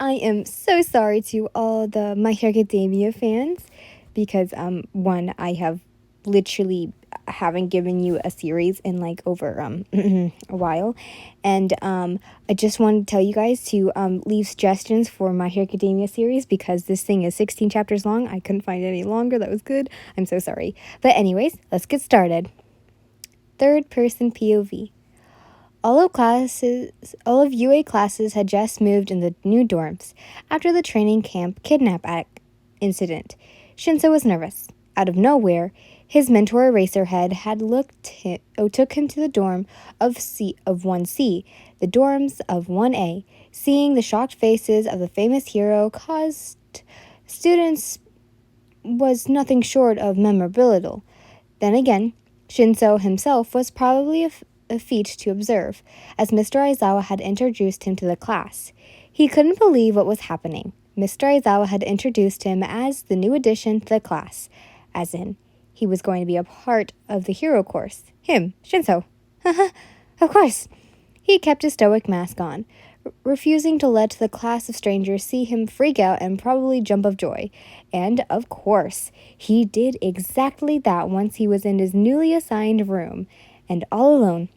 I am so sorry to all the My Hero Academia fans because one, I have literally haven't given you a series in like over a while, and I just wanted to tell you guys to leave suggestions for My Hero Academia series because this thing is 16 chapters long. I couldn't find it any longer. That was good. I'm so sorry. But anyways, let's get started. Third person POV. All of UA classes had just moved in the new dorms after the training camp kidnap incident. Shinso was nervous. Out of nowhere, his mentor Eraserhead had took him to the dorm of 1C, the dorms of 1A. Seeing the shocked faces of the famous hero caused students was nothing short of memorable. Then again, Shinso himself was probably a feat to observe, as Mr. Aizawa had introduced him to the class. He couldn't believe what was happening. Mr. Aizawa had introduced him as the new addition to the class, as in, he was going to be a part of the hero course. Him, Shinso. Of course. He kept his stoic mask on, refusing to let the class of strangers see him freak out and probably jump of joy. And, of course, he did exactly that once he was in his newly assigned room, and all alone.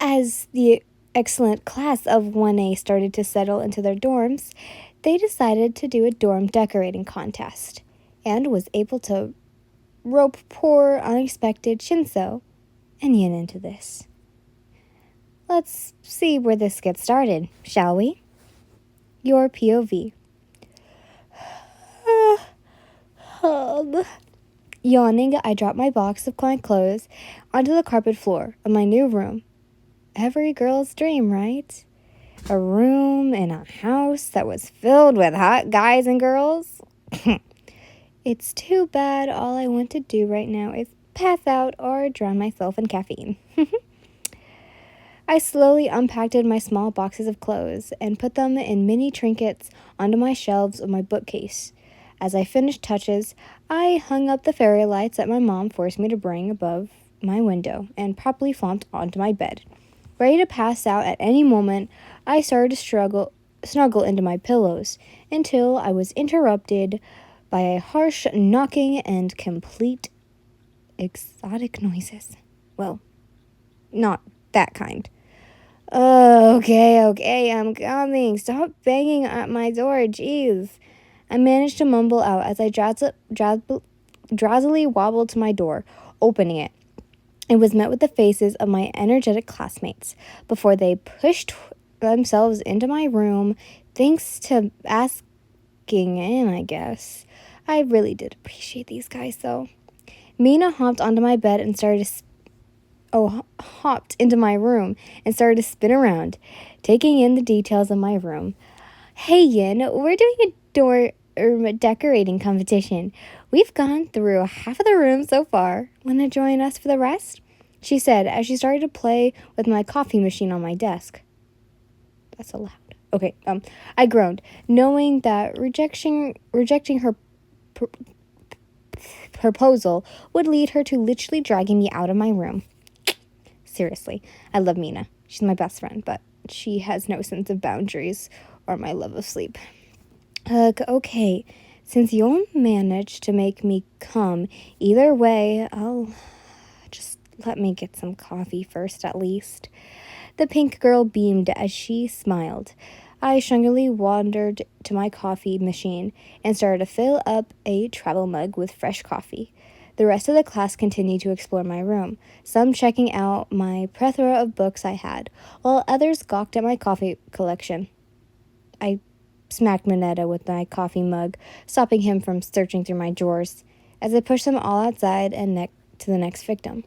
As the excellent class of 1A started to settle into their dorms, they decided to do a dorm decorating contest, and was able to rope poor, unexpected Shinso and Yin into this. Let's see where this gets started, shall we? Your POV. Yawning, I dropped my box of my clothes onto the carpet floor of my new room. Every girl's dream, right? A room in a house that was filled with hot guys and girls? It's too bad all I want to do right now is pass out or drown myself in caffeine. I slowly unpacked my small boxes of clothes and put them in mini trinkets onto my shelves of my bookcase. As I finished touches, I hung up the fairy lights that my mom forced me to bring above my window and properly flopped onto my bed. Ready to pass out at any moment, I started to snuggle into my pillows until I was interrupted by a harsh knocking and complete exotic noises. Well, not that kind. Okay, I'm coming. Stop banging at my door, jeez. I managed to mumble out as I drowsily wobbled to my door, opening it. It was met with the faces of my energetic classmates before they pushed themselves into my room, thanks to asking in, I guess. I really did appreciate these guys, though. Mina hopped onto my bed and hopped into my room and started to spin around, taking in the details of my room. Hey, Yin, we're doing a door decorating competition. We've gone through half of the room so far. Want to join us for the rest? She said as she started to play with my coffee machine on my desk. That's so loud. Okay, I groaned, knowing that rejecting her proposal would lead her to literally dragging me out of my room. Seriously, I love Mina. She's my best friend, but she has no sense of boundaries or my love of sleep. Okay, since you'll manage to make me come either way, let me get some coffee first at least. The pink girl beamed as she smiled. I shungily wandered to my coffee machine and started to fill up a travel mug with fresh coffee. The rest of the class continued to explore my room, some checking out my plethora of books I had, while others gawked at my coffee collection. I smacked Mineta with my coffee mug, stopping him from searching through my drawers, as I pushed them all outside and to the next victim.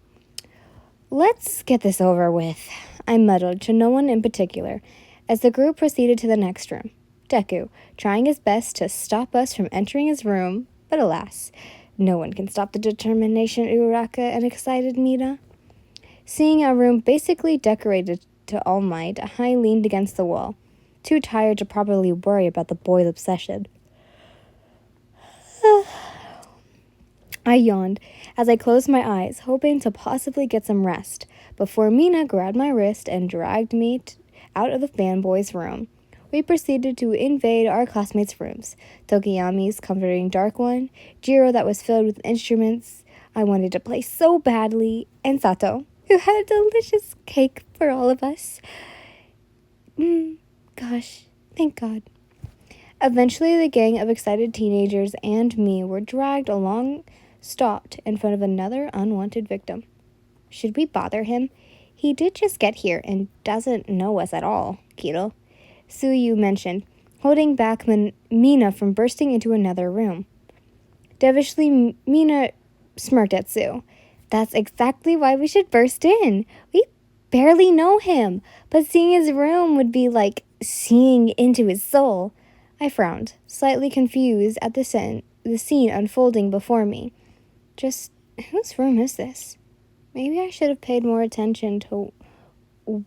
Let's get this over with, I muttered to no one in particular, as the group proceeded to the next room. Deku, trying his best to stop us from entering his room, but alas, no one can stop the determination Uraraka and excited Mina. Seeing our room basically decorated to all might, I leaned against the wall, too tired to properly worry about the boy's obsession. I yawned as I closed my eyes, hoping to possibly get some rest, before Mina grabbed my wrist and dragged me out of the fanboy's room. we proceeded to invade our classmates' rooms. Tokiyami's comforting dark one, Jiro that was filled with instruments I wanted to play so badly, and Sato, who had a delicious cake for all of us. Gosh, thank God. Eventually, the gang of excited teenagers and me were dragged along, stopped in front of another unwanted victim. Should we bother him? He did just get here and doesn't know us at all, Kiro. Suyu mentioned, holding back Mina from bursting into another room. Devilishly, Mina smirked at Sue. That's exactly why we should burst in. We barely know him, but seeing his room would be like seeing into his soul. I frowned, slightly confused at the scene unfolding before me. Just whose room is this? Maybe I should have paid more attention to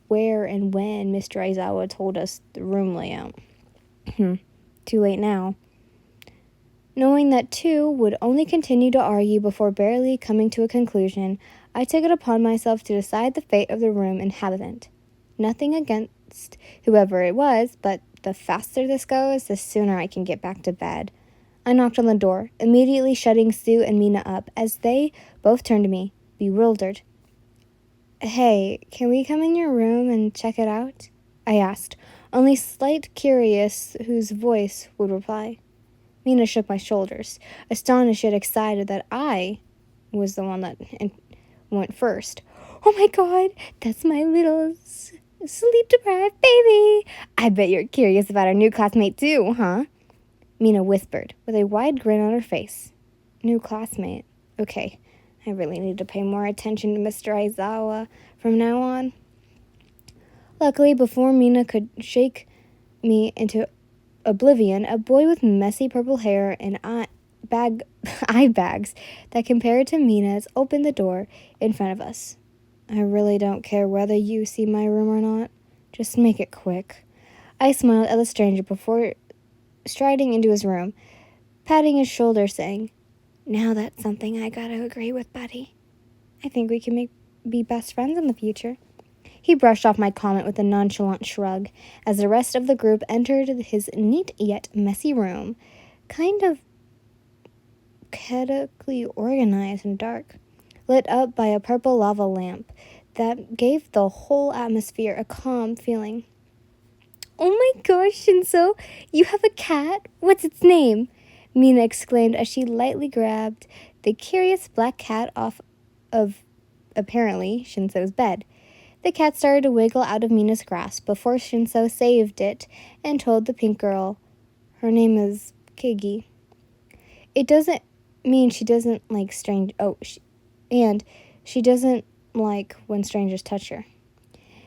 where and when Mr. Aizawa told us the room layout. Too late now. Knowing that two would only continue to argue before barely coming to a conclusion, I took it upon myself to decide the fate of the room inhabitant. Nothing against whoever it was, but the faster this goes, the sooner I can get back to bed. I knocked on the door, immediately shutting Sue and Mina up as they both turned to me, bewildered. Hey, can we come in your room and check it out? I asked, only slight curious whose voice would reply. Mina shook my shoulders, astonished yet excited that I was the one that went first. Oh my God, that's my little sleep-deprived baby. I bet you're curious about our new classmate too, huh? Mina whispered, with a wide grin on her face. New classmate? Okay, I really need to pay more attention to Mr. Aizawa from now on. Luckily, before Mina could shake me into oblivion, a boy with messy purple hair and eye bags that compared to Mina's opened the door in front of us. I really don't care whether you see my room or not. Just make it quick. I smiled at the stranger before striding into his room, patting his shoulder, saying, Now that's something I gotta agree with, buddy. I think we can be best friends in the future. He brushed off my comment with a nonchalant shrug as the rest of the group entered his neat yet messy room, kind of chaotically organized and dark, lit up by a purple lava lamp that gave the whole atmosphere a calm feeling. Oh my gosh, Shinso, you have a cat? What's its name? Mina exclaimed as she lightly grabbed the curious black cat off of, apparently, Shinso's bed. The cat started to wiggle out of Mina's grasp before Shinso saved it and told the pink girl, her name is Kigi. It doesn't mean she doesn't like she doesn't like when strangers touch her.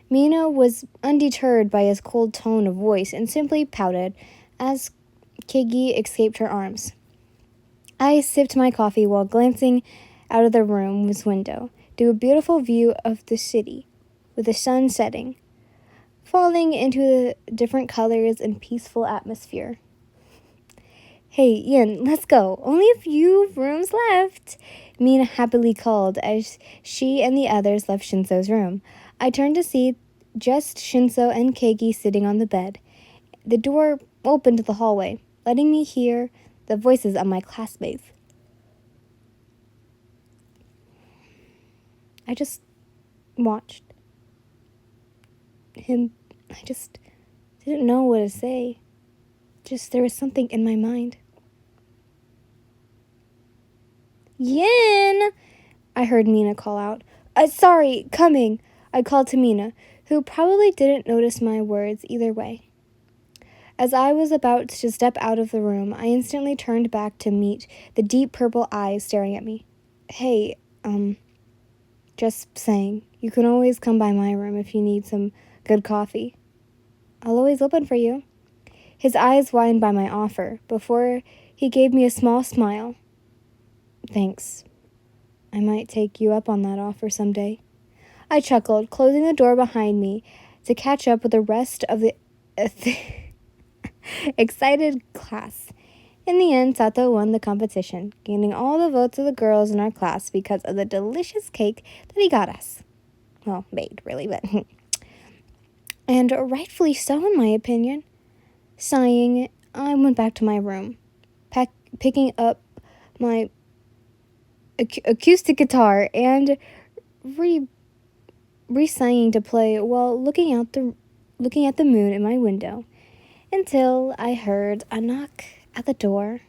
Mina was undeterred by his cold tone of voice and simply pouted as Kigi escaped her arms. I sipped my coffee while glancing out of the room's window to a beautiful view of the city, with the sun setting, falling into the different colors and peaceful atmosphere. Hey, Ian, let's go. Only a few rooms left, Mina happily called as she and the others left Shinso's room. I turned to see just Shinso and Keigi sitting on the bed. The door opened to the hallway, letting me hear the voices of my classmates. I just watched him. I just didn't know what to say. Just there was something in my mind. Yin! I heard Mina call out. Sorry, coming. I called to Mina, who probably didn't notice my words either way. As I was about to step out of the room, I instantly turned back to meet the deep purple eyes staring at me. Hey, just saying, you can always come by my room if you need some good coffee. I'll always open for you. His eyes widened by my offer before he gave me a small smile. Thanks. I might take you up on that offer someday. I chuckled, closing the door behind me to catch up with the rest of the excited class. In the end, Sato won the competition, gaining all the votes of the girls in our class because of the delicious cake that he got us. Well, made, really, but... and rightfully so, in my opinion. Sighing, I went back to my room, picking up my acoustic guitar and re-sighing to play while looking at the moon in my window until I heard a knock at the door.